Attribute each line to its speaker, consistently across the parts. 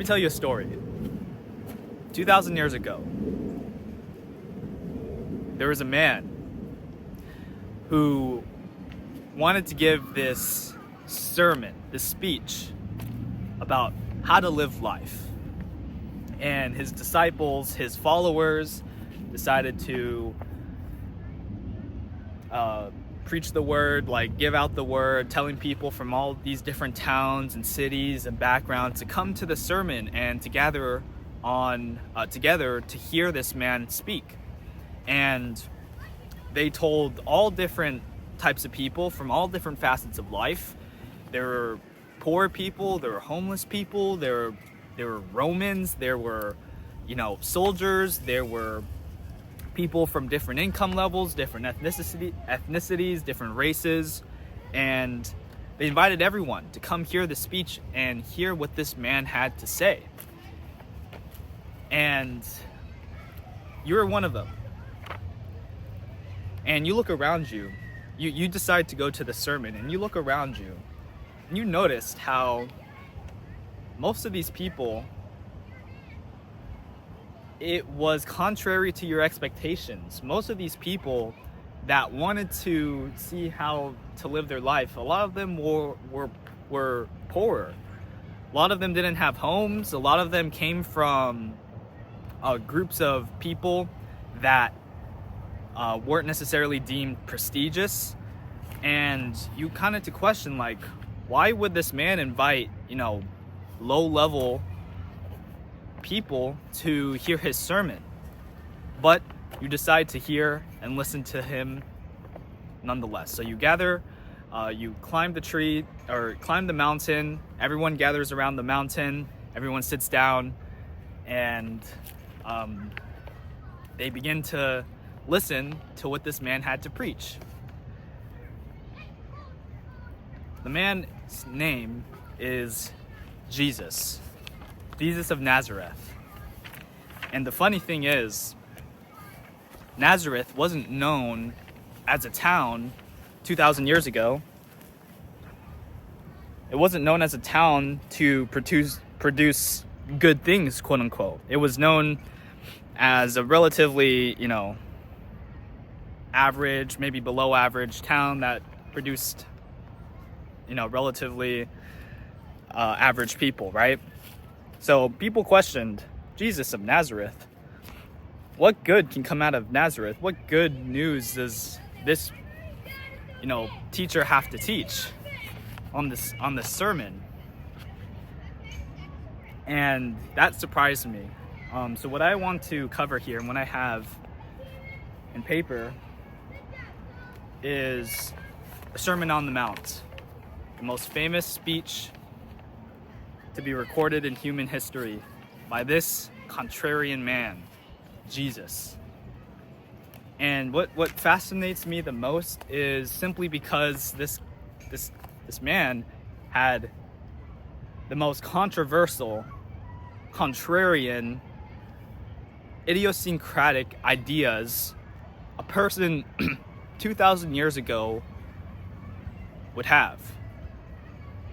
Speaker 1: me tell you a story. 2,000 years ago, there was a man who wanted to give this sermon, this speech about how to live life. And his disciples, his followers, decided to preach the word, like give out the word, telling people from all these different towns and cities and backgrounds to come to the sermon and to gather on together to hear this man speak. And they told all different types of people from all different facets of life. There were poor people, there were homeless people, there were Romans, there were, soldiers, there were people from different income levels, different ethnicities, different races, and they invited everyone to come hear the speech and hear what this man had to say. And you're one of them. And you look around you, you decide to go to the sermon, and you look around you, and you noticed how most of these people, it was contrary to your expectations. Most of these people that wanted to see how to live their life, a lot of them were poorer. A lot of them didn't have homes. A lot of them came from groups of people that weren't necessarily deemed prestigious. And you kind of to question, like, why would this man invite, low-level people to hear his sermon? But you decide to hear and listen to him nonetheless. So you gather, you climb the tree or climb the mountain. Everyone gathers around the mountain. Everyone sits down, and they begin to listen to what this man had to preach. The man's name is Jesus of Nazareth. And the funny thing is, Nazareth wasn't known as a town 2,000 years ago. It wasn't known as a town to produce good things, quote unquote. It was known as a relatively, average, maybe below average town that produced, relatively average people, right? So people questioned, Jesus of Nazareth, what good can come out of Nazareth? What good news does this, teacher have to teach on this sermon? And that surprised me. So what I want to cover here, and what I have in paper, is a Sermon on the Mount, the most famous speech to be recorded in human history by this contrarian man, Jesus. And what fascinates me the most is simply because this man had the most controversial, contrarian, idiosyncratic ideas a person 2,000 years ago would have.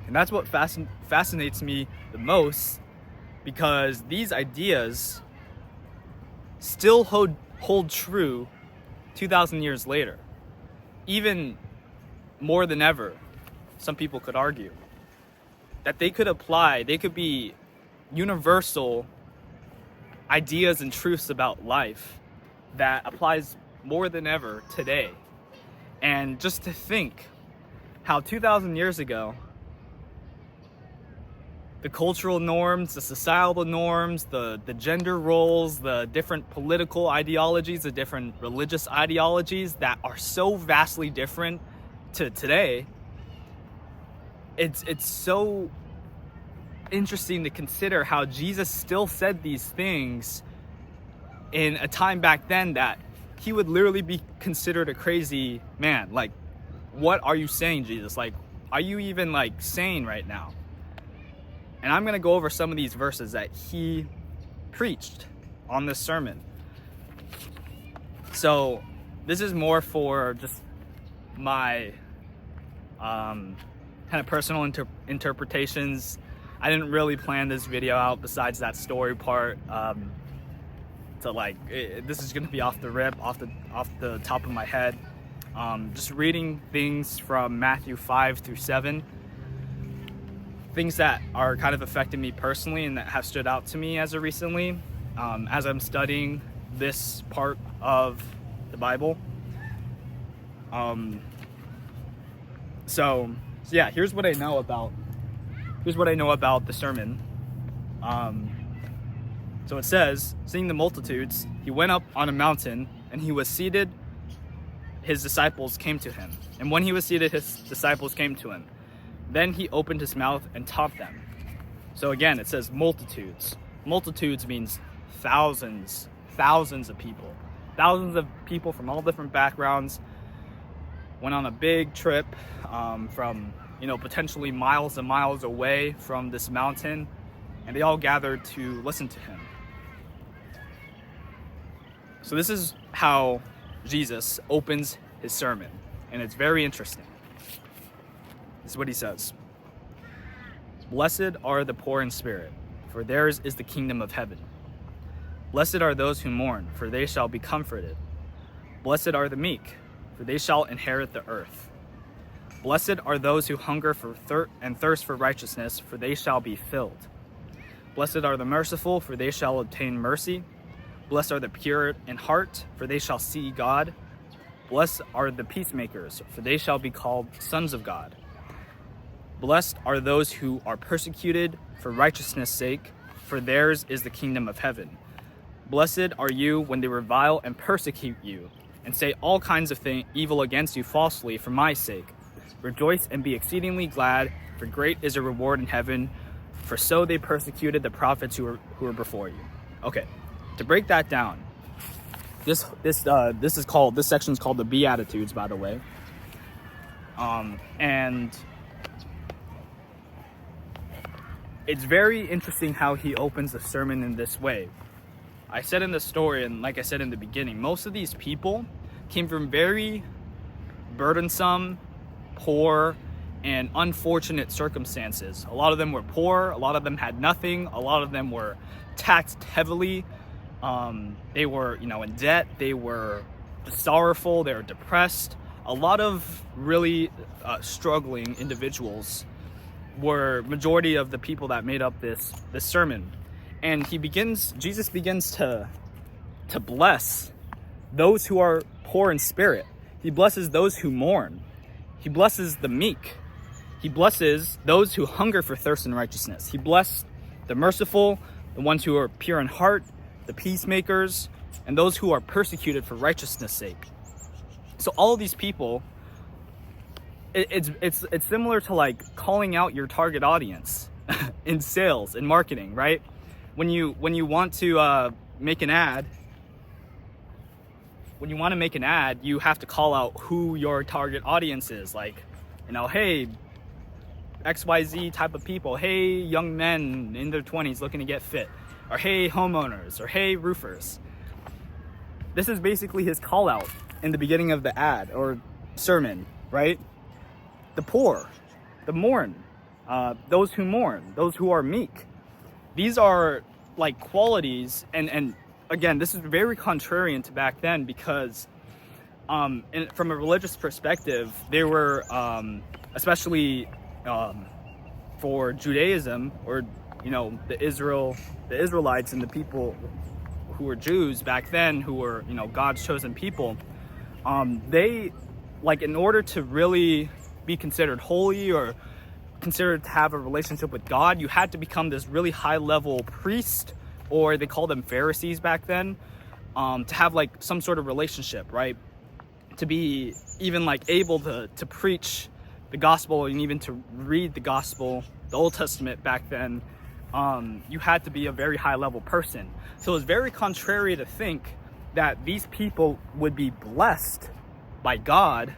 Speaker 1: And that's what fascinates me the most, because these ideas still hold true 2,000 years later. Even more than ever, some people could argue that they could be universal ideas and truths about life that applies more than ever today. And just to think how 2,000 years ago, the cultural norms, the societal norms, the gender roles, the different political ideologies, the different religious ideologies that are so vastly different to today, it's so interesting to consider how Jesus still said these things in a time back then that he would literally be considered a crazy man. Like, what are you saying, Jesus? Like, are you even sane right now? And I'm going to go over some of these verses that he preached on this sermon. So this is more for just my kind of personal interpretations I didn't really plan this video out besides that story part. This is gonna be off the rip, off the top of my head. Just reading things from Matthew 5 through 7, things that are kind of affecting me personally and that have stood out to me as of recently, as I'm studying this part of the Bible. So yeah, here's what I know about the sermon. So it says, seeing the multitudes, he went up on a mountain, and he was seated. His disciples came to him. And when he was seated, his disciples came to him. Then he opened his mouth and taught them. So again, it says multitudes. Multitudes means thousands of people. Thousands of people from all different backgrounds went on a big trip from, potentially miles and miles away from this mountain, and they all gathered to listen to him. So this is how Jesus opens his sermon, and it's very interesting. This is what he says. Blessed are the poor in spirit, for theirs is the kingdom of heaven. Blessed are those who mourn, for they shall be comforted. Blessed are the meek, for they shall inherit the earth. Blessed are those who hunger and thirst for righteousness, for they shall be filled. Blessed are the merciful, for they shall obtain mercy. Blessed are the pure in heart, for they shall see God. Blessed are the peacemakers, for they shall be called sons of God. Blessed are those who are persecuted for righteousness' sake, for theirs is the kingdom of heaven. Blessed are you when they revile and persecute you, and say all kinds of evil against you falsely for my sake. Rejoice and be exceedingly glad, for great is a reward in heaven, for so they persecuted the prophets who were before you. Okay, to break that down, this section is called the Beatitudes, by the way. And it's very interesting how he opens the sermon in this way. I said in the story, and like I said in the beginning, most of these people came from very burdensome, poor, and unfortunate circumstances. A lot of them were poor, a lot of them had nothing, a lot of them were taxed heavily. They were, in debt, they were sorrowful, they were depressed. A lot of really struggling individuals were majority of the people that made up this sermon. And Jesus begins to bless those who are poor in spirit. He blesses those who mourn. He blesses the meek. He blesses those who hunger for thirst and righteousness. He blessed the merciful, the ones who are pure in heart, the peacemakers, and those who are persecuted for righteousness' sake. So all of these people, it's similar to like calling out your target audience in sales and marketing, right? When you want to make an ad, you have to call out who your target audience is. Like, hey, XYZ type of people. Hey, young men in their 20s looking to get fit. Or hey, homeowners. Or hey, roofers. This is basically his call out in the beginning of the ad or sermon, right? The poor, the mourn, those who mourn, those who are meek. These are like qualities, and again, this is very contrarian to back then because from a religious perspective, they were, especially for Judaism, or the Israelites and the people who were Jews back then, who were God's chosen people, they, like, in order to really be considered holy or considered to have a relationship with God, you had to become this really high level priest, or they called them Pharisees back then, to have like some sort of relationship, right? To be even like able to preach the gospel and even to read the gospel, the Old Testament back then, you had to be a very high level person. So it's very contrary to think that these people would be blessed by God,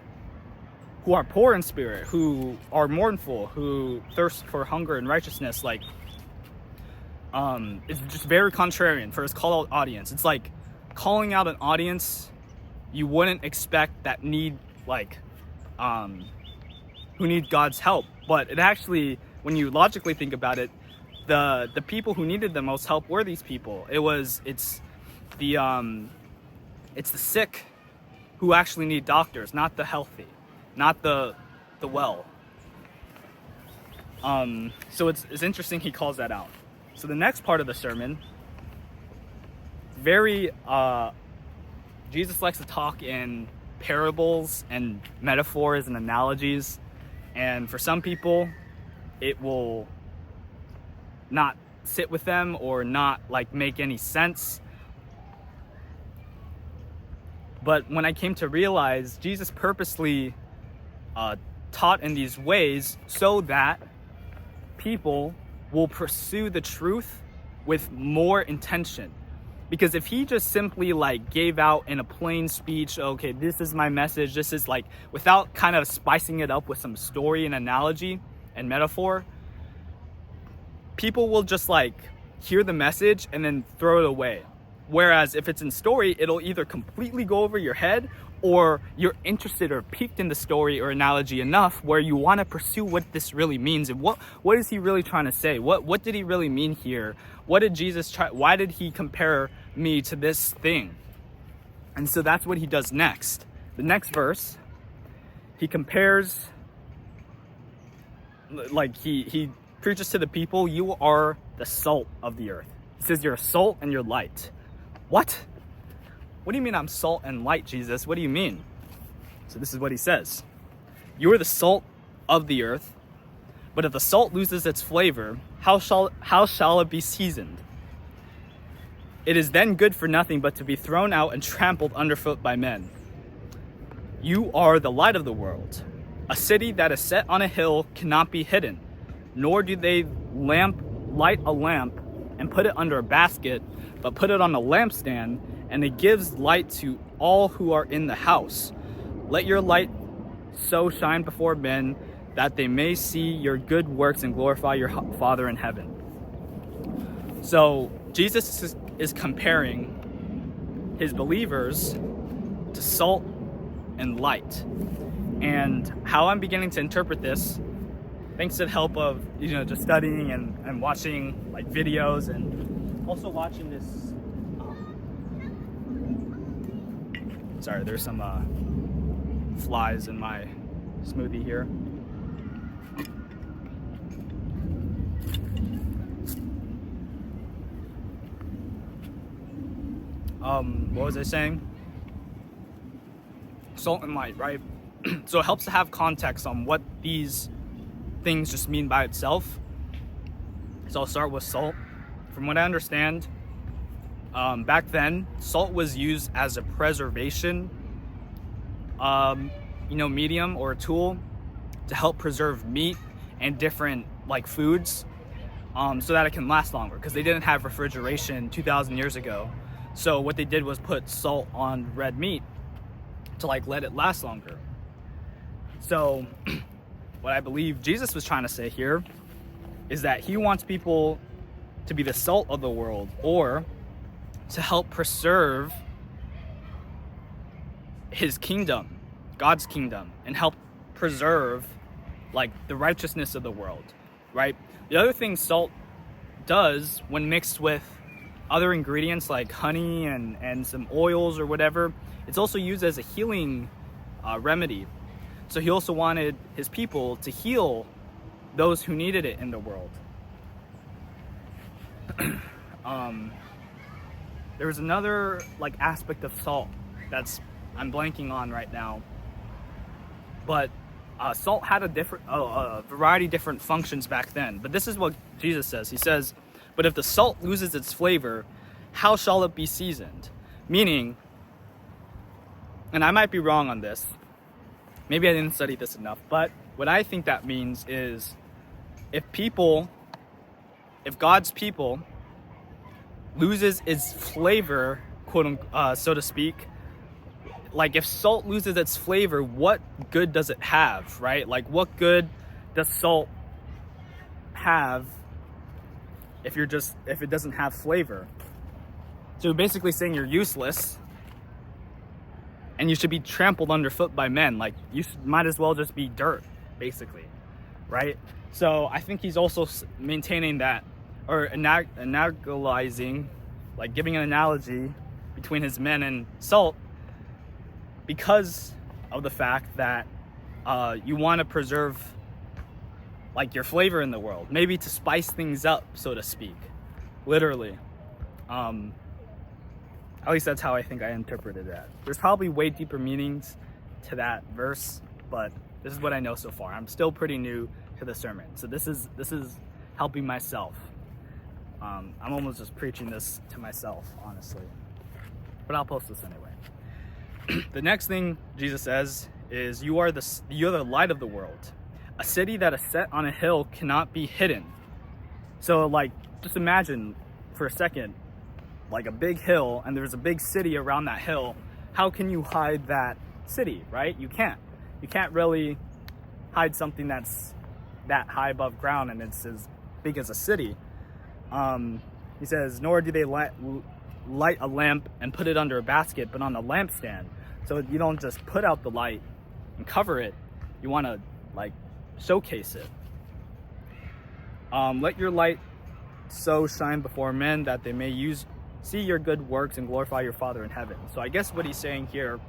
Speaker 1: who are poor in spirit, who are mournful, who thirst for hunger and righteousness. Like, it's just very contrarian for his call out audience. It's like calling out an audience you wouldn't expect that need, like, who need God's help. But it actually, when you logically think about it, the people who needed the most help were these people. It's the sick who actually need doctors, not the healthy, not the well. So it's interesting he calls that out. So the next part of the sermon, Jesus likes to talk in parables and metaphors and analogies, and for some people it will not sit with them or not like make any sense. But when I came to realize, Jesus purposely taught in these ways so that people will pursue the truth with more intention. Because if he just simply like gave out in a plain speech, okay, this is my message, this is like, without kind of spicing it up with some story and analogy and metaphor, people will just like hear the message and then throw it away. Whereas if it's in story, it'll either completely go over your head, or you're interested or piqued in the story or analogy enough where you want to pursue what this really means and what is he really trying to say? What did he really mean here? What did Jesus try? Why did he compare me to this thing? And so that's what he does next. The next verse, he compares, like he preaches to the people, you are the salt of the earth. He says you're salt and you're light. What? What do you mean I'm salt and light, Jesus? What do you mean? So this is what he says. You are the salt of the earth, but if the salt loses its flavor, how shall it be seasoned? It is then good for nothing but to be thrown out and trampled underfoot by men. You are the light of the world. A city that is set on a hill cannot be hidden, nor do they light a lamp and put it under a basket, but put it on a lampstand, and it gives light to all who are in the house. Let your light so shine before men that they may see your good works and glorify your Father in heaven. So Jesus is comparing his believers to salt and light. And how I'm beginning to interpret this, thanks to the help of just studying and watching like videos, and also watching this. Sorry, there's some flies in my smoothie here. What was I saying? Salt and light, right? So it helps to have context on what these things just mean by itself. So I'll start with salt. From what I understand, back then, salt was used as a preservation, medium or a tool to help preserve meat and different like foods, so that it can last longer, because they didn't have refrigeration 2,000 years ago. So what they did was put salt on red meat to like let it last longer. So what I believe Jesus was trying to say here is that he wants people to be the salt of the world, or to help preserve his kingdom, God's kingdom, and help preserve like the righteousness of the world, right? The other thing salt does when mixed with other ingredients like honey and some oils or whatever, it's also used as a healing remedy. So he also wanted his people to heal those who needed it in the world. There was another like aspect of salt that's I'm blanking on right now, but salt had a variety of different functions back then. But this is what Jesus says. He says, but if the salt loses its flavor, how shall it be seasoned? Meaning, and I might be wrong on this, maybe I didn't study this enough, but what I think that means is if God's people loses its flavor, quote unquote, so to speak, like if salt loses its flavor, what good does it have, right? Like what good does salt have if it doesn't have flavor? So basically saying you're useless and you should be trampled underfoot by men. Like might as well just be dirt, basically, right? So I think he's also maintaining that, or analogizing, like giving an analogy between his men and salt, because of the fact that you want to preserve like your flavor in the world, maybe to spice things up, so to speak, literally. At least that's how I think I interpreted that. There's probably way deeper meanings to that verse, but this is what I know so far. I'm still pretty new to the sermon, so this is helping myself. I'm almost just preaching this to myself, honestly, but I'll post this anyway. The next thing Jesus says is, you're the light of the world. A city that is set on a hill cannot be hidden. So like, just imagine for a second, like a big hill, and there's a big city around that hill. How can you hide that city, right? You can't really hide something that's that high above ground and it's as big as a city. He says, nor do they light a lamp and put it under a basket, but on a lampstand. So you don't just put out the light and cover it. You want to like showcase it. Let your light so shine before men that they may see your good works and glorify your Father in heaven. So I guess what he's saying here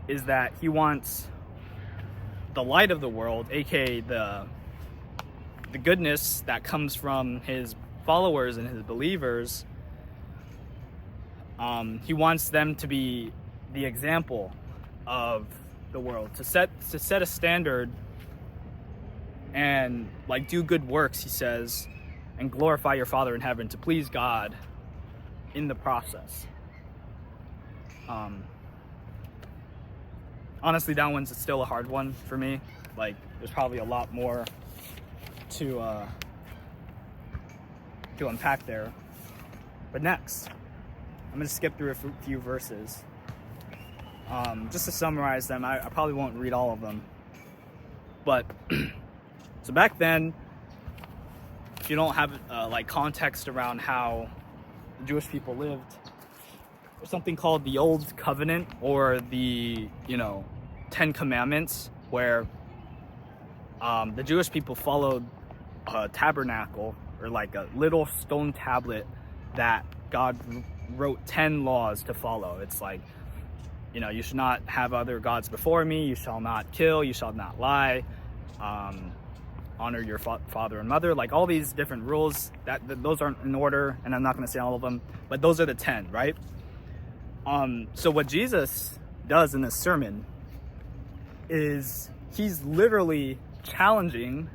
Speaker 1: is that he wants the light of the world, aka the goodness that comes from his followers and his believers. He wants them to be the example of the world, to set a standard and like do good works, he says, and glorify your Father in heaven, to please God in the process. Honestly, that one's still a hard one for me. Like, there's probably a lot more to unpack there. But next, I'm gonna skip through a few verses. Just to summarize them, I probably won't read all of them. But so back then, if you don't have like context around how the Jewish people lived, there's something called the Old Covenant, or the 10 Commandments, where the Jewish people followed a tabernacle, or like a little stone tablet that God wrote 10 laws to follow. It's like, you should not have other gods before me, you shall not kill, you shall not lie, honor your father and mother, like all these different rules that those aren't in order, and I'm not going to say all of them, but those are the 10, right? So what Jesus does in this sermon is he's literally challenging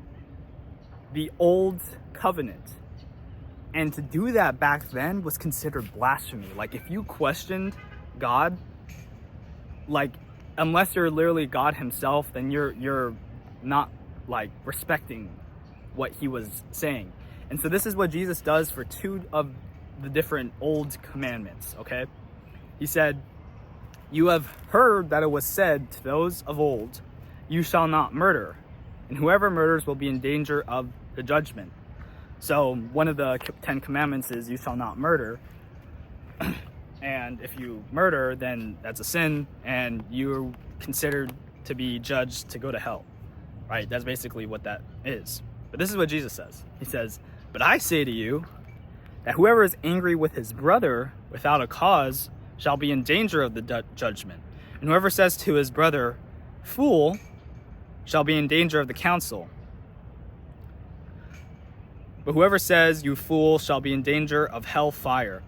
Speaker 1: the old covenant. And to do that back then was considered blasphemy. Like, if you questioned God, like, unless you're literally God himself, then you're not like respecting what he was saying. And so this is what Jesus does for 2 of the different old commandments, okay? He said, you have heard that it was said to those of old, you shall not murder, and whoever murders will be in danger of the judgment. So one of the 10 commandments is you shall not murder. And if you murder, then that's a sin, and you're considered to be judged to go to hell, right? That's basically what that is. But this is what Jesus says. He says, but I say to you that whoever is angry with his brother without a cause shall be in danger of the judgment. And whoever says to his brother, fool, shall be in danger of the council. But whoever says, you fool, shall be in danger of hell fire.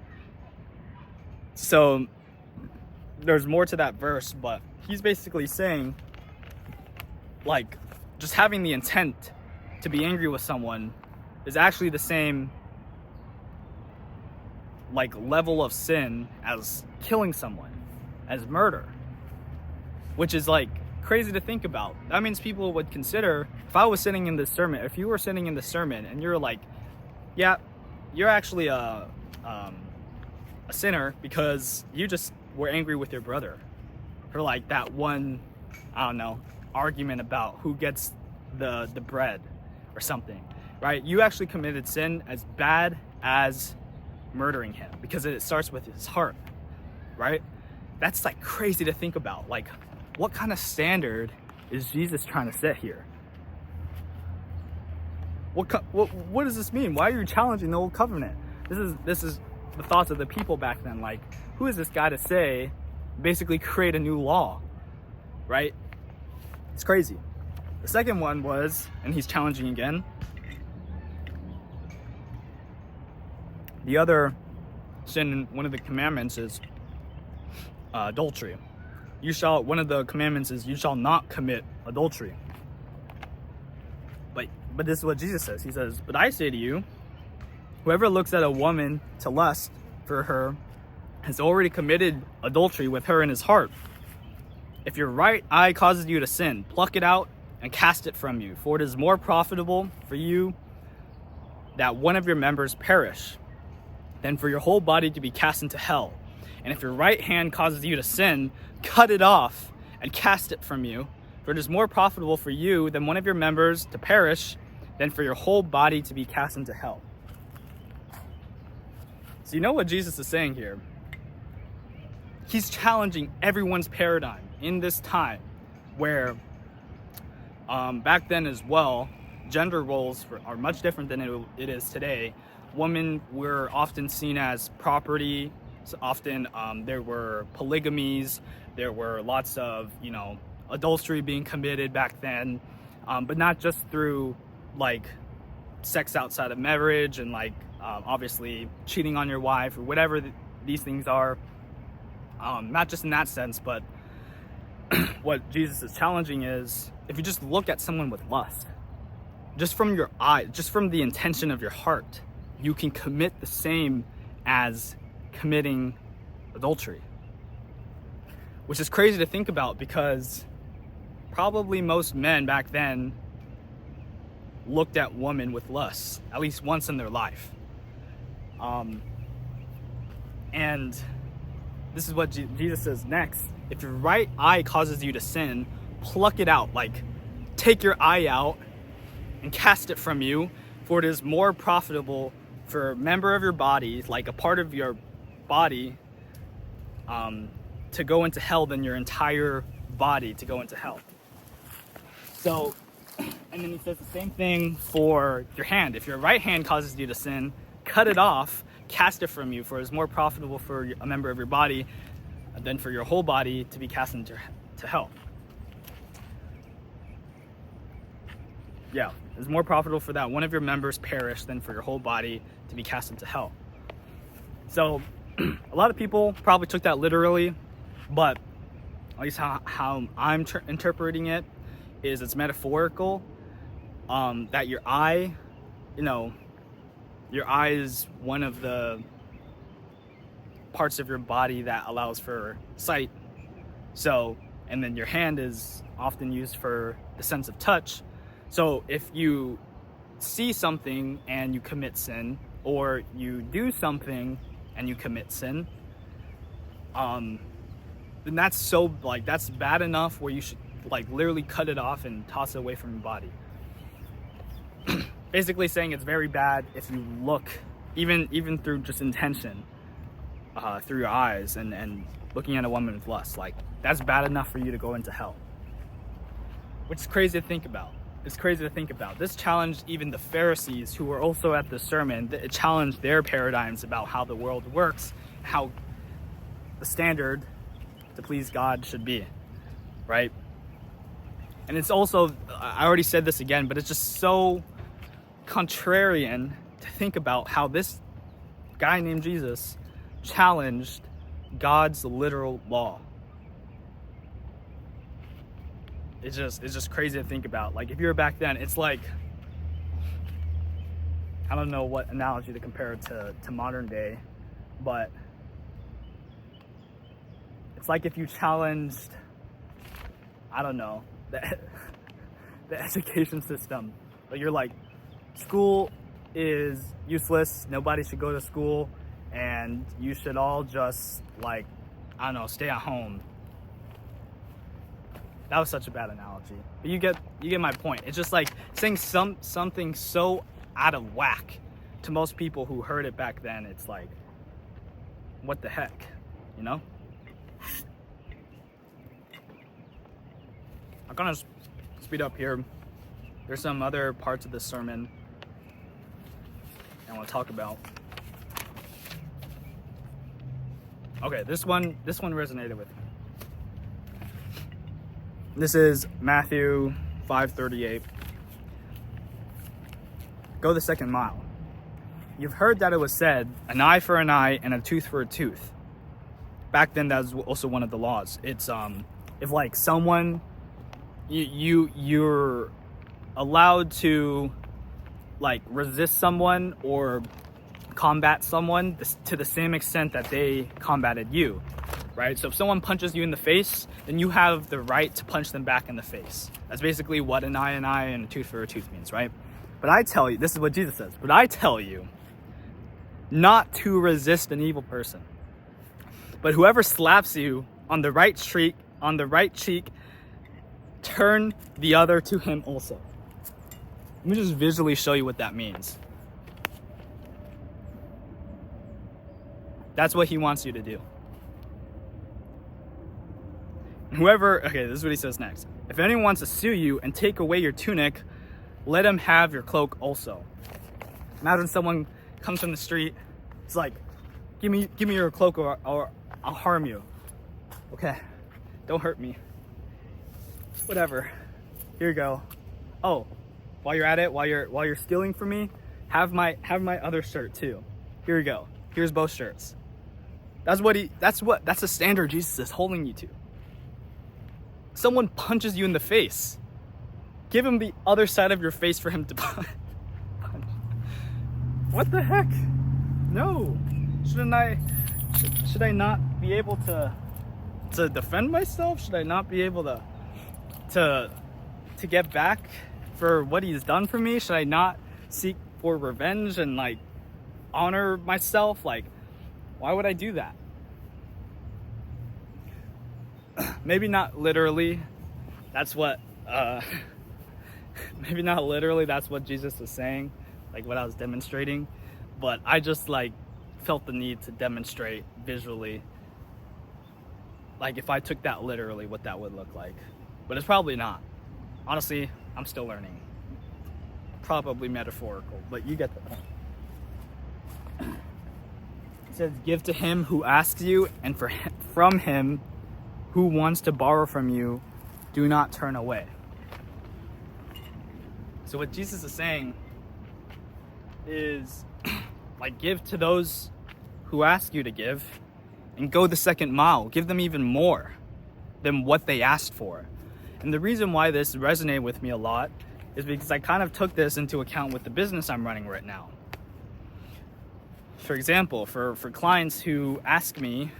Speaker 1: So there's more to that verse, but he's basically saying, like, just having the intent to be angry with someone is actually the same like level of sin as killing someone, as murder, which is like crazy to think about. That means people would consider, if I was sitting in this sermon, if you were sitting in the sermon and you're like, yeah, you're actually a sinner because you just were angry with your brother for like that one, I don't know, argument about who gets the bread or something, right? You actually committed sin as bad as murdering him, because it starts with his heart, right? That's like crazy to think about. Like, what kind of standard is Jesus trying to set here? What does this mean? Why are you challenging the old covenant? This is the thoughts of the people back then. Like, who is this guy to say, basically create a new law, right? It's crazy. The second one was, and he's challenging again, the other sin, one of the commandments is adultery. One of the commandments is you shall not commit adultery. But this is what Jesus says. He says, but I say to you, whoever looks at a woman to lust for her has already committed adultery with her in his heart. If your right eye causes you to sin, pluck it out and cast it from you, for it is more profitable for you that one of your members perish than for your whole body to be cast into hell. And if your right hand causes you to sin, cut it off and cast it from you, for it is more profitable for you than one of your members to perish than for your whole body to be cast into hell. So you know what Jesus is saying here? He's challenging everyone's paradigm in this time where back then as well, gender roles are much different than it is today. Women were often seen as property. So often there were polygamies, there were lots of, adultery being committed back then, but not just through like sex outside of marriage and like obviously cheating on your wife or whatever these things are. Not just in that sense, but what Jesus is challenging is if you just look at someone with lust, just from your eye, just from the intention of your heart, you can commit the same as committing adultery. Which is crazy to think about because probably most men back then looked at women with lust at least once in their life. And this is what Jesus says next. If your right eye causes you to sin, pluck it out. Like, take your eye out and cast it from you, for it is more profitable for a member of your body, like a part of your body, to go into hell than your entire body to go into hell. So, and then he says the same thing for your hand. If your right hand causes you to sin, cut it off, cast it from you, for it is more profitable for a member of your body than for your whole body to be cast into hell. Yeah, it's more profitable for that one of your members perish than for your whole body to be cast into hell. So a lot of people probably took that literally, but at least how I'm interpreting it is it's metaphorical, that your eye, your eye is one of the parts of your body that allows for sight. So, and then your hand is often used for the sense of touch. So if you see something and you commit sin, or you do something and you commit sin, then that's bad enough where you should literally cut it off and toss it away from your body. Basically saying it's very bad if you look, even through just intention, through your eyes and looking at a woman with lust. That's bad enough for you to go into hell. Which is crazy to think about. It's crazy to think about. This challenged even the Pharisees, who were also at the sermon. It challenged their paradigms about how the world works, how the standard to please God should be, right? And it's also, I already said this again, but it's just so contrarian to think about how this guy named Jesus challenged God's literal law. It's just crazy to think about. If you were back then, it's like, I don't know what analogy to compare it to modern day, but it's like if you challenged, I don't know, the education system. You're like, school is useless, nobody should go to school, and you should all just stay at home. That was such a bad analogy, but you get my point. It's just like saying something so out of whack to most people who heard it back then. It's like, what the heck, I'm gonna speed up here. There's some other parts of the sermon I want to talk about. Okay, this one resonated with me. This is Matthew 5:38. Go the second mile. You've heard that it was said, an eye for an eye and a tooth for a tooth. Back then, that was also one of the laws. It's if like someone, you're allowed to like resist someone or combat someone to the same extent that they combated you, right? So if someone punches you in the face, then you have the right to punch them back in the face. That's basically what an eye and a tooth for a tooth means, right? But I tell you, this is what Jesus says, but I tell you not to resist an evil person. But whoever slaps you on the right cheek, turn the other to him also. Let me just visually show you what that means. That's what he wants you to do. Okay, this is what he says next. If anyone wants to sue you and take away your tunic, let him have your cloak also. Imagine someone comes from the street, it's like, give me your cloak or I'll harm you. Okay, don't hurt me. Whatever. Here you go. Oh, while you're at it, while you're stealing from me, have my other shirt too. Here you go. Here's both shirts. That's the standard Jesus is holding you to. Someone punches you in the face, give him the other side of your face for him to punch. What the heck? No. Should I not be able to defend myself? Should I not be able to get back for what he's done for me? Should I not seek for revenge and like honor myself? Like, why would I do that? Maybe not literally. That's what maybe not literally that's what Jesus was saying, like what I was demonstrating, but I just like felt the need to demonstrate visually, like if I took that literally, what that would look like. But it's probably not. Honestly, I'm still learning. Probably metaphorical, but you get the point. It says, give to him who asks you, and from him who wants to borrow from you, do not turn away. So what Jesus is saying is, like, give to those who ask you to give, and go the second mile. Give them even more than what they asked for. And the reason why this resonated with me a lot is because I kind of took this into account with the business I'm running right now. For example, for clients who ask me,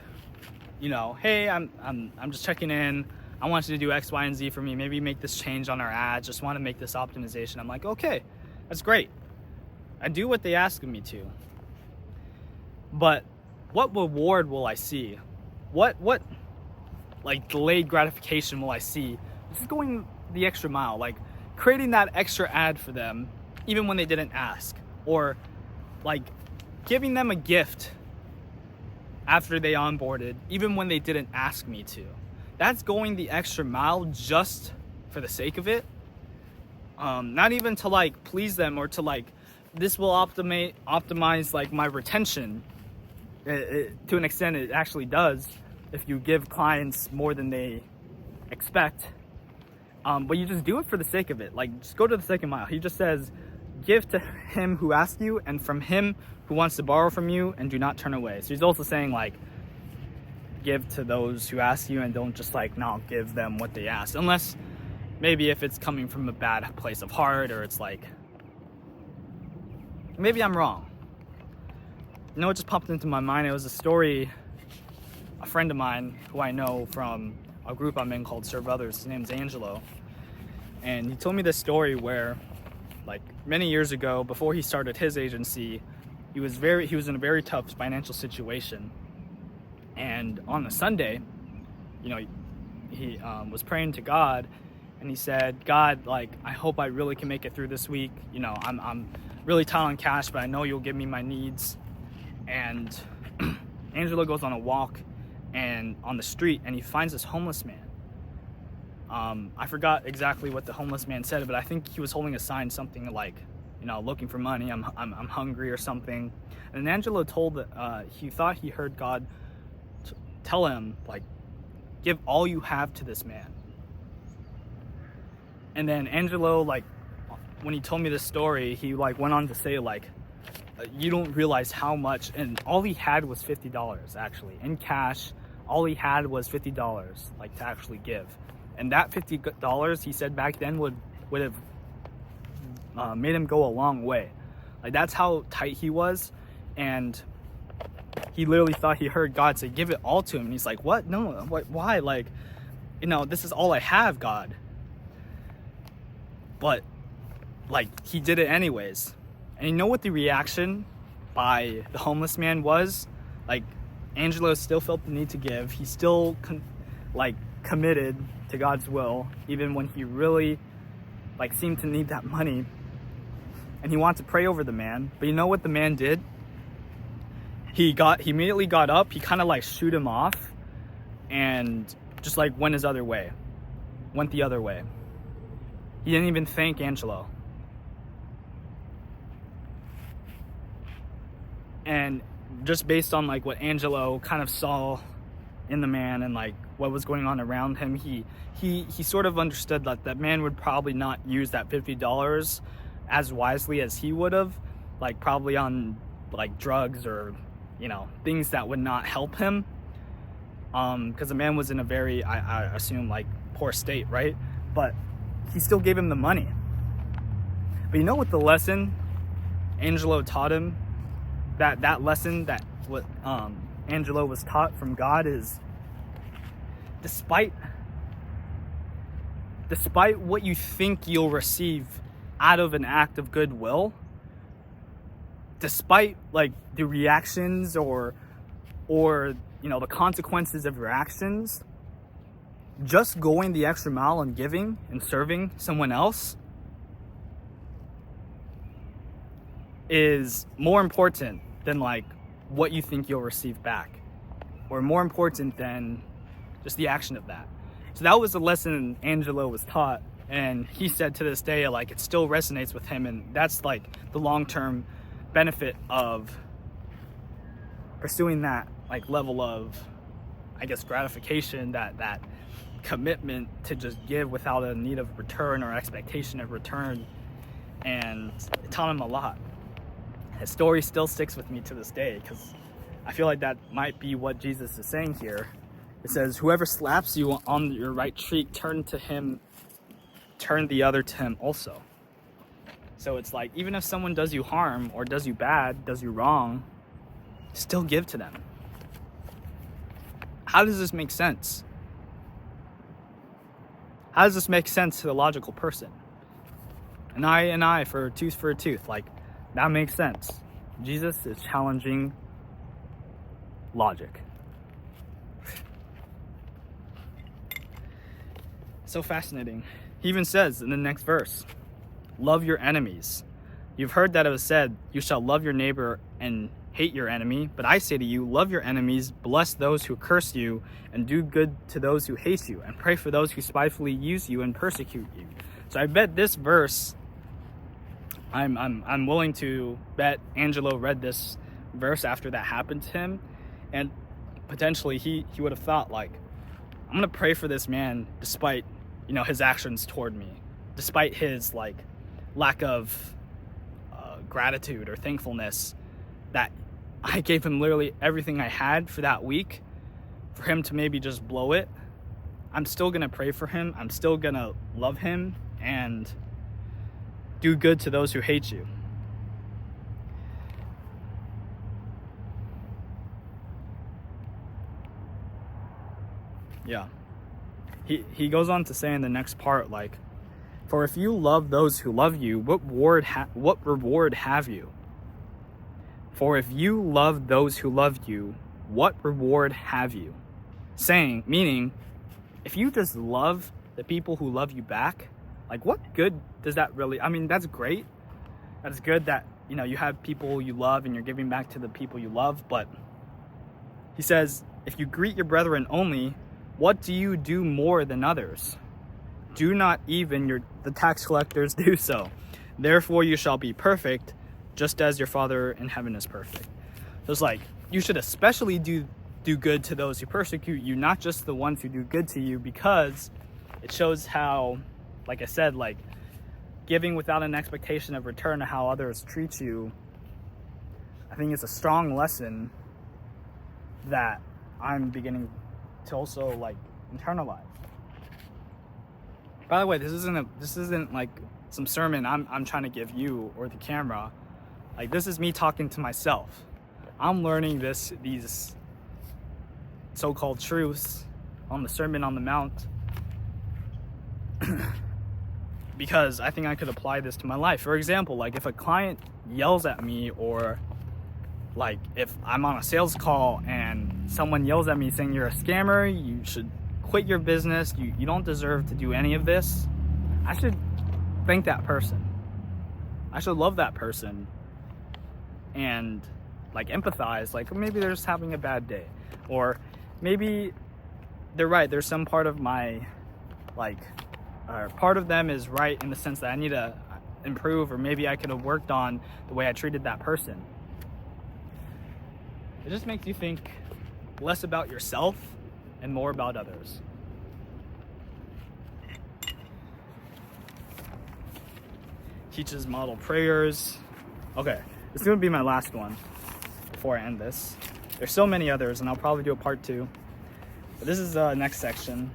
Speaker 1: you know, hey, I'm just checking in. I want you to do X, Y, and Z for me. Maybe make this change on our ads. Just want to make this optimization. I'm like, okay, that's great. I do what they ask me to. But what reward will I see? What like delayed gratification will I see? Just going the extra mile, like creating that extra ad for them, even when they didn't ask, or like giving them a gift after they onboarded, even when they didn't ask me to. That's going the extra mile just for the sake of it. Not even to like please them or to like, this will optimize like my retention. To an extent, it actually does if you give clients more than they expect. But you just do it for the sake of it. Like, just go to the second mile. He just says, give to him who asks you, and from him who wants to borrow from you, and do not turn away. So he's also saying, like, give to those who ask you, and don't just like not give them what they ask, unless maybe if it's coming from a bad place of heart, or it's like, maybe I'm wrong. You know what just popped into my mind? It was a story, a friend of mine who I know from a group I'm in called Serve Others. His name's Angelo, and he told me this story where, like, many years ago, before he started his agency, he was in a very tough financial situation. And on a Sunday, you know, he was praying to God, and he said, God, like, I hope I really can make it through this week. You know, I'm really tight on cash, but I know you'll give me my needs. And Angelo goes on a walk and on the street, and he finds this homeless man. I forgot exactly what the homeless man said, but I think he was holding a sign, something like, looking for money. I'm hungry or something. And Angelo he thought he heard God tell him, like, give all you have to this man. And then Angelo, like, when he told me this story, he like went on to say, like, you don't realize how much, and all he had was $50 actually in cash. All he had was $50, like, to actually give. And that $50, he said back then, would have made him go a long way. Like, that's how tight he was. And he literally thought he heard God say, give it all to him. And he's like, what? No, what? Why? Like, this is all I have, God. But, like, he did it anyways. And you know what the reaction by the homeless man was? Like, Angelo still felt the need to give. He still committed to God's will, even when he really like seemed to need that money. And he wanted to pray over the man. But you know what the man did? He immediately got up. He kind of like shooed him off, and just like went the other way. He didn't even thank Angelo. And just based on like what Angelo kind of saw in the man and like what was going on around him, he sort of understood that man would probably not use that $50 as wisely as he would have, like probably on like drugs or things that would not help him, because the man was in a very, I assume, like poor state, right? But he still gave him the money. But you know what the lesson Angelo taught him, that lesson that what Angelo was taught from God is, despite what you think you'll receive out of an act of goodwill, despite like the reactions or the consequences of your actions, just going the extra mile and giving and serving someone else is more important than like what you think you'll receive back, or more important than just the action of that. So that was the lesson Angelo was taught, and he said to this day, like, it still resonates with him, and that's like the long-term benefit of pursuing that like level of, I guess, gratification, that commitment to just give without a need of return or expectation of return. And it taught him a lot. His story still sticks with me to this day, because I feel like that might be what Jesus is saying here. It says, whoever slaps you on your right cheek, turn the other to him also. So it's like, even if someone does you harm or does you bad, does you wrong, still give to them. How does this make sense? How does this make sense to the logical person? An eye for a tooth, like, that makes sense. Jesus is challenging logic. So fascinating. He even says in the next verse, love your enemies. You've heard that it was said, you shall love your neighbor and hate your enemy. But I say to you, love your enemies, bless those who curse you, and do good to those who hate you, and pray for those who spitefully use you and persecute you. So I bet this verse, I'm willing to bet Angelo read this verse after that happened to him, and potentially he would have thought, like, I'm gonna pray for this man despite his actions toward me, despite his like lack of gratitude or thankfulness, that I gave him literally everything I had for that week, for him to maybe just blow it. I'm still gonna pray for him. I'm still gonna love him and do good to those who hate you. Yeah. He goes on to say in the next part, like, for if you love those who love you, what reward have you? For if you love those who love you, what reward have you? Meaning, if you just love the people who love you back, like, what good does that really, I mean, that's great. That's good that, you have people you love and you're giving back to the people you love. But he says, if you greet your brethren only, what do you do more than others? Do not even the tax collectors do so? Therefore you shall be perfect, just as your Father in heaven is perfect. So it's like, you should especially do good to those who persecute you, not just the ones who do good to you, because it shows how, like I said, like giving without an expectation of return to how others treat you. I think it's a strong lesson that I'm beginning to also like internalize. By the way, this isn't like some sermon I'm trying to give you or the camera. Like, this is me talking to myself. I'm learning these so-called truths on the Sermon on the Mount because I think I could apply this to my life. For example, like if a client yells at me, or like if I'm on a sales call and someone yells at me saying you're a scammer, you should quit your business, you don't deserve to do any of this, I should thank that person. I should love that person and like empathize, like maybe they're just having a bad day, or maybe they're right, there's some part of my part of them is right in the sense that I need to improve, or maybe I could have worked on the way I treated that person. It just makes you think less about yourself and more about others. Teaches model prayers. Okay, this is going to be my last one before I end this. There's so many others, and I'll probably do a part 2. But this is the next section.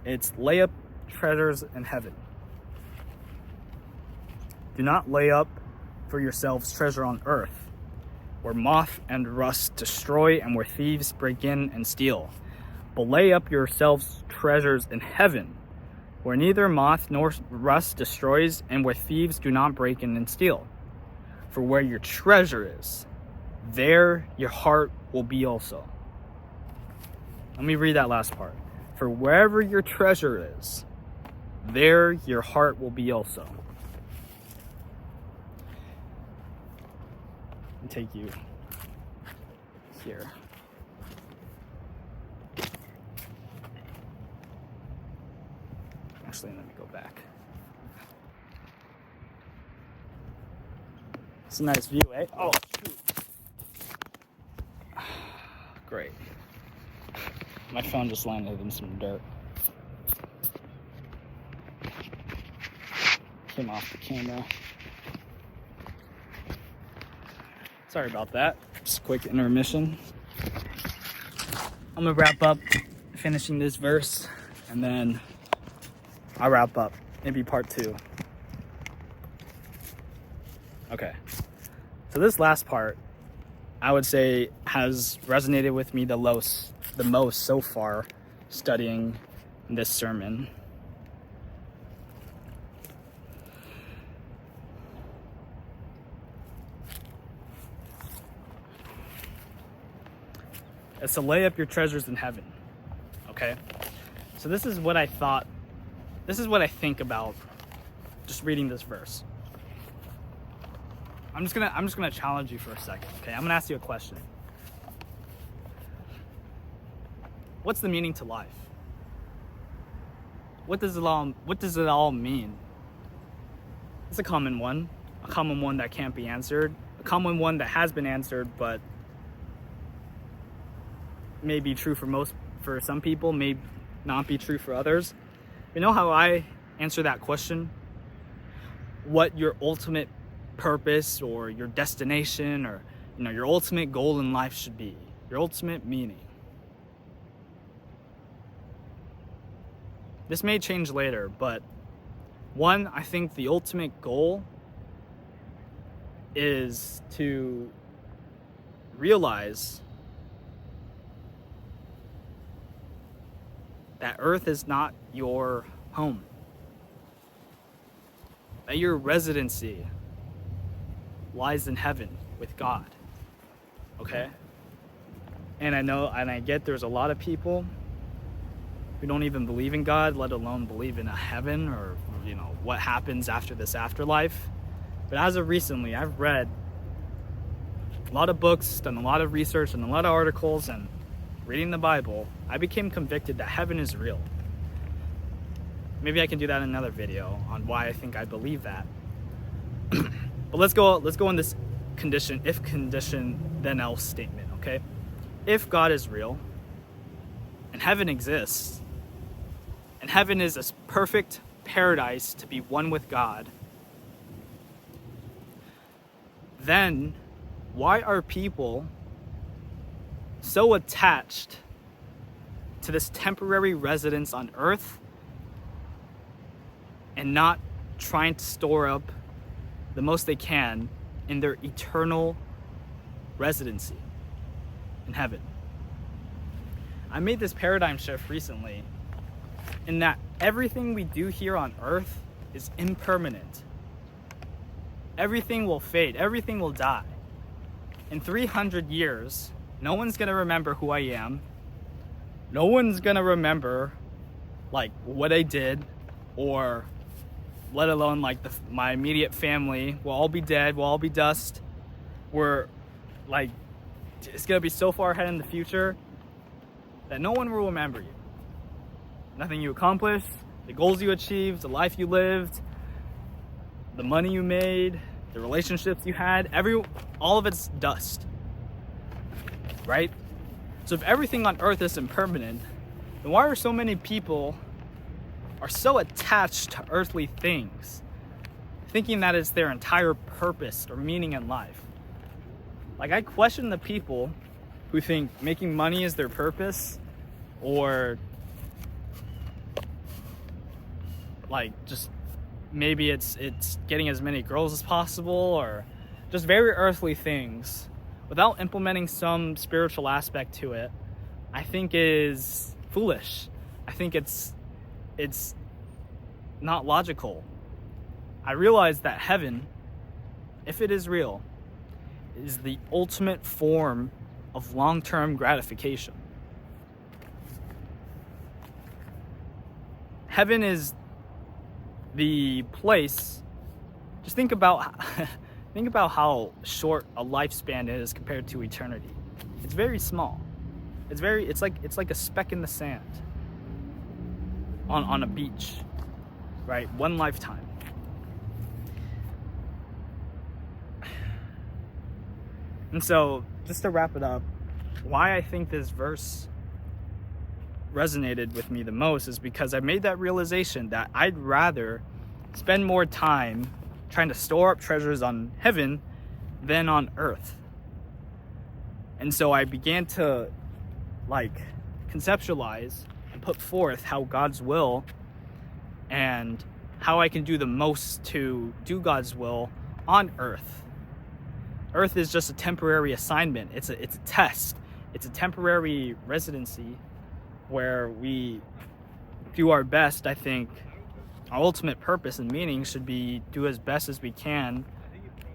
Speaker 1: It's lay up treasures in heaven. Do not lay up for yourselves treasure on earth, where moth and rust destroy and where thieves break in and steal. But lay up yourselves treasures in heaven, where neither moth nor rust destroys and where thieves do not break in and steal. For where your treasure is, there your heart will be also. Let me read that last part. For wherever your treasure is, there your heart will be also. Let me take you here. Actually, let me go back. It's a nice view, eh? Oh, shoot. Great. My phone just landed in some dirt. Came off the camera. Sorry about that. Just a quick intermission. I'm gonna wrap up finishing this verse, and then I'll wrap up. Maybe part 2. Okay. So this last part, I would say, has resonated with me the most so far studying this sermon. It's to lay up your treasures in heaven. Okay? So this is what I think about just reading this verse. I'm just gonna challenge you for a second, okay? I'm gonna ask you a question. What's the meaning to life? What does it all mean? It's a common one that can't be answered, a common one that has been answered, but may be true for some people, may not be true for others. You know how I answer that question? What your ultimate purpose or your destination, or your ultimate goal in life should be, your ultimate meaning. This may change later, but one, I think the ultimate goal is to realize that earth is not your home, that your residency lies in heaven with God. Okay? And I get there's a lot of people who don't even believe in God, let alone believe in a heaven or what happens after this afterlife. But as of recently, I've read a lot of books, done a lot of research and a lot of articles, and reading the Bible, I became convicted that heaven is real. maybe I can do that in another video on why I think I believe that. But let's go on this condition, if condition then else statement, okay? If God is real and heaven exists, and heaven is a perfect paradise to be one with God, then why are people so attached to this temporary residence on earth and not trying to store up the most they can in their eternal residency in heaven? I made this paradigm shift recently in that everything we do here on earth is impermanent. Everything will fade, everything will die. In 300 years, no one's gonna remember who I am. No one's gonna remember like what I did, or let alone like my immediate family. We'll all be dead, we'll all be dust. We're like, it's gonna be so far ahead in the future that no one will remember you. Nothing you accomplished, the goals you achieved, the life you lived, the money you made, the relationships you had, all of it's dust, right? So if everything on earth is impermanent, then why are so many people are so attached to earthly things, thinking that it's their entire purpose or meaning in life? Like, I question the people who think making money is their purpose, or like just maybe it's getting as many girls as possible, or just very earthly things without implementing some spiritual aspect to it. I think is foolish. I think it's not logical. I realize that heaven, if it is real, is the ultimate form of long-term gratification. Heaven is the place. Just think about how short a lifespan is compared to eternity. It's very small. It's like a speck in the sand on a beach, right? One lifetime. And so, just to wrap it up, why I think this verse resonated with me the most is because I made that realization that I'd rather spend more time trying to store up treasures on heaven than on earth. And so I began to conceptualize and put forth how God's will and how I can do the most to do God's will on earth. Earth is just a temporary assignment. It's a test. It's a temporary residency where we do our best. I think our ultimate purpose and meaning should be do as best as we can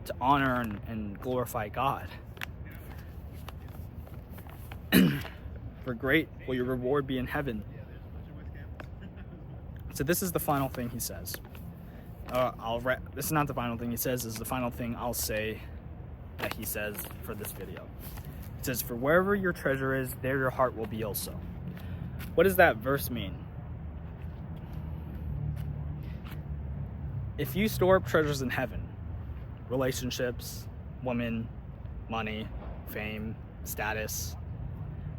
Speaker 1: to honor and glorify God. For great will your reward be in heaven. So this is the final thing he says. This is not the final thing he says. This is the final thing I'll say that he says for this video. It says, for wherever your treasure is, there your heart will be also. What does that verse mean? If you store up treasures in heaven, relationships, women, money, fame, status,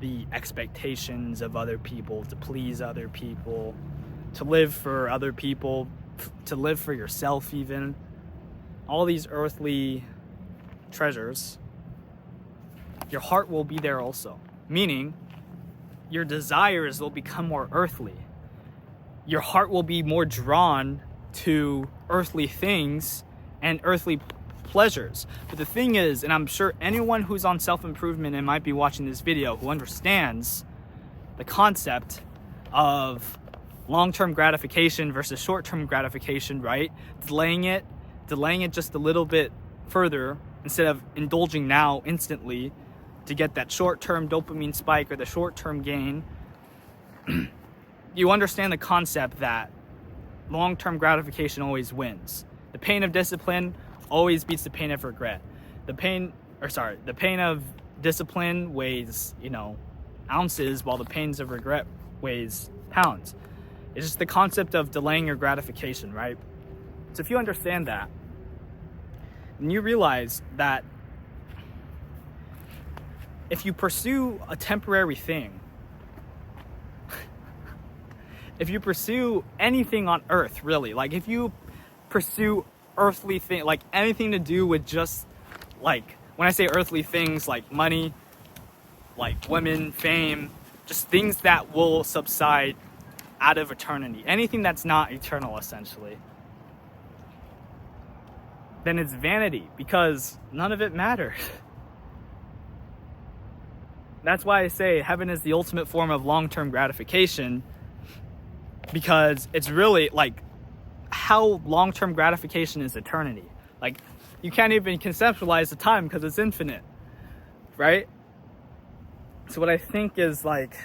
Speaker 1: the expectations of other people, to please other people, to live for other people, to live for yourself even, all these earthly treasures, your heart will be there also. Meaning, your desires will become more earthly. Your heart will be more drawn to earthly things and earthly pleasures. But the thing is, and I'm sure anyone who's on self-improvement and might be watching this video who understands the concept of long-term gratification versus short-term gratification, right? Delaying it just a little bit further instead of indulging now instantly to get that short-term dopamine spike or the short-term gain. You understand the concept that long-term gratification always wins. The pain of discipline always beats the pain of regret. The pain of discipline weighs, ounces, while the pains of regret weighs pounds. It's just the concept of delaying your gratification, right? So if you understand that, and you realize that if you pursue a temporary thing, if you pursue anything on earth, really, like if you pursue earthly thing, like anything to do with just, like, when I say earthly things, like money, like women, fame, just things that will subside out of eternity, anything that's not eternal, essentially, then it's vanity, because none of it matters. That's why I say heaven is the ultimate form of long-term gratification, because it's really like how long-term gratification is eternity. Like, you can't even conceptualize the time because it's infinite, right? So what I think is, like,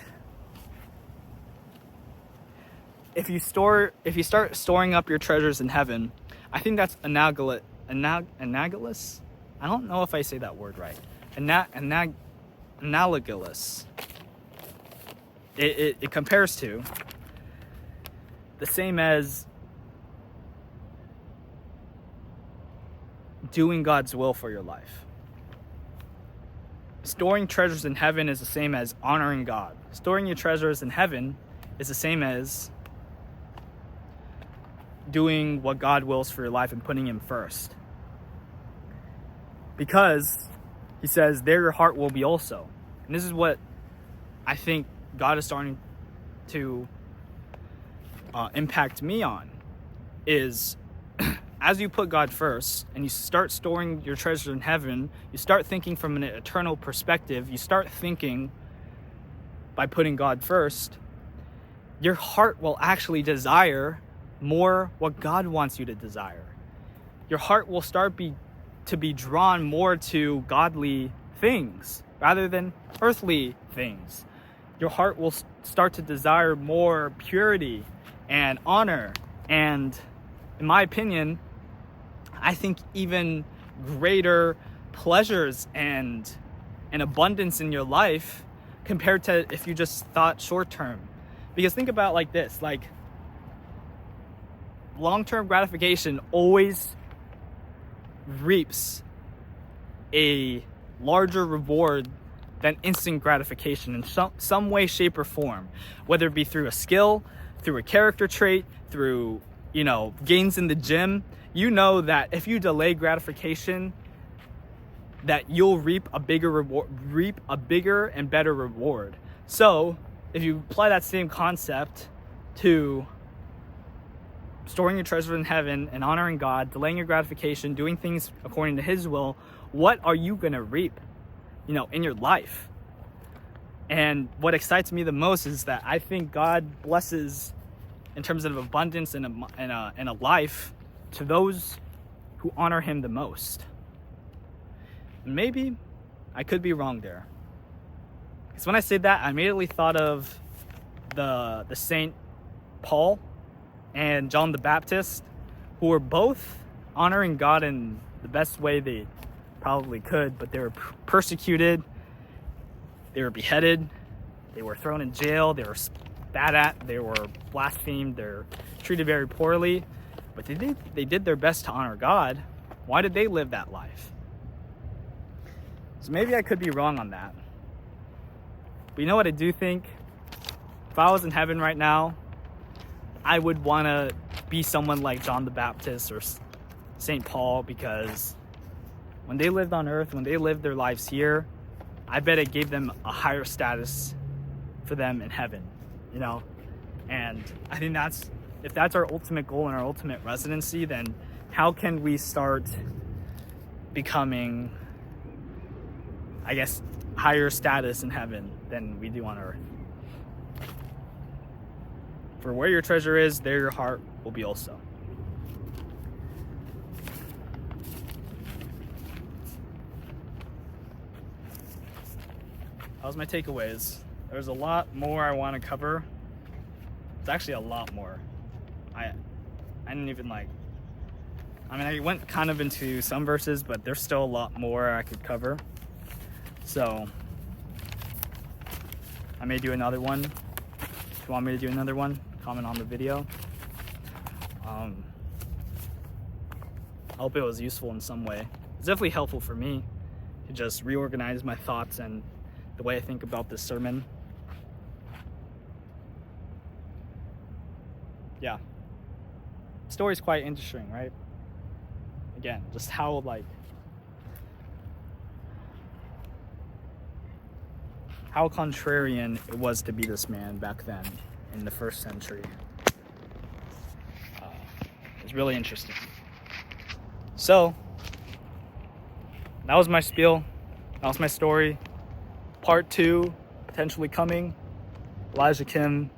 Speaker 1: if you start storing up your treasures in heaven, I think that's analogous. I don't know if I say that word right. Analogous. It compares to the same as doing God's will for your life. Storing treasures in heaven is the same as honoring God. Storing your treasures in heaven is the same as doing what God wills for your life and putting Him first. Because He says, there your heart will be also. And this is what I think God is starting to impact me on, is as you put God first and you start storing your treasure in heaven, you start thinking from an eternal perspective, you start thinking by putting God first, your heart will actually desire more what God wants you to desire. Your heart will start to be drawn more to godly things rather than earthly things. Your heart will start to desire more purity and honor, and in my opinion, I think even greater pleasures and an abundance in your life compared to if you just thought short term. Because think about it like this, like, long-term gratification always reaps a larger reward than instant gratification in some way, shape, or form, whether it be through a skill, through a character trait, through, gains in the gym. You know that if you delay gratification, that you'll reap a bigger and better reward. So if you apply that same concept to storing your treasure in heaven and honoring God, delaying your gratification, doing things according to His will, what are you going to reap, in your life? And what excites me the most is that I think God blesses, in terms of abundance in a life, to those who honor Him the most. Maybe I could be wrong there, because when I say that, I immediately thought of the Saint Paul and John the Baptist, who were both honoring God in the best way they probably could, but they were persecuted, they were beheaded, they were thrown in jail, they were spat at, they were blasphemed, they're treated very poorly, but they did their best to honor God. Why did they live that life? So maybe I could be wrong on that. But you know what I do think? If I was in heaven right now, I would want to be someone like John the Baptist or St. Paul, because when they lived on earth, when they lived their lives here, I bet it gave them a higher status for them in heaven, And I think if that's our ultimate goal and our ultimate residency, then how can we start becoming, I guess, higher status in heaven than we do on earth? For where your treasure is, there your heart will be also. That was my takeaways. There's a lot more I want to cover. It's actually a lot more. I didn't even I went kind of into some verses, but there's still a lot more I could cover. So I may do another one. If you want me to do another one, comment on the video. I hope it was useful in some way. It's definitely helpful for me to just reorganize my thoughts and the way I think about this sermon. Yeah. The story's quite interesting, right? Again, just how how contrarian it was to be this man back then in the first century. It's really interesting. So, that was my spiel. That was my story. Part 2 potentially coming. Elijah Kim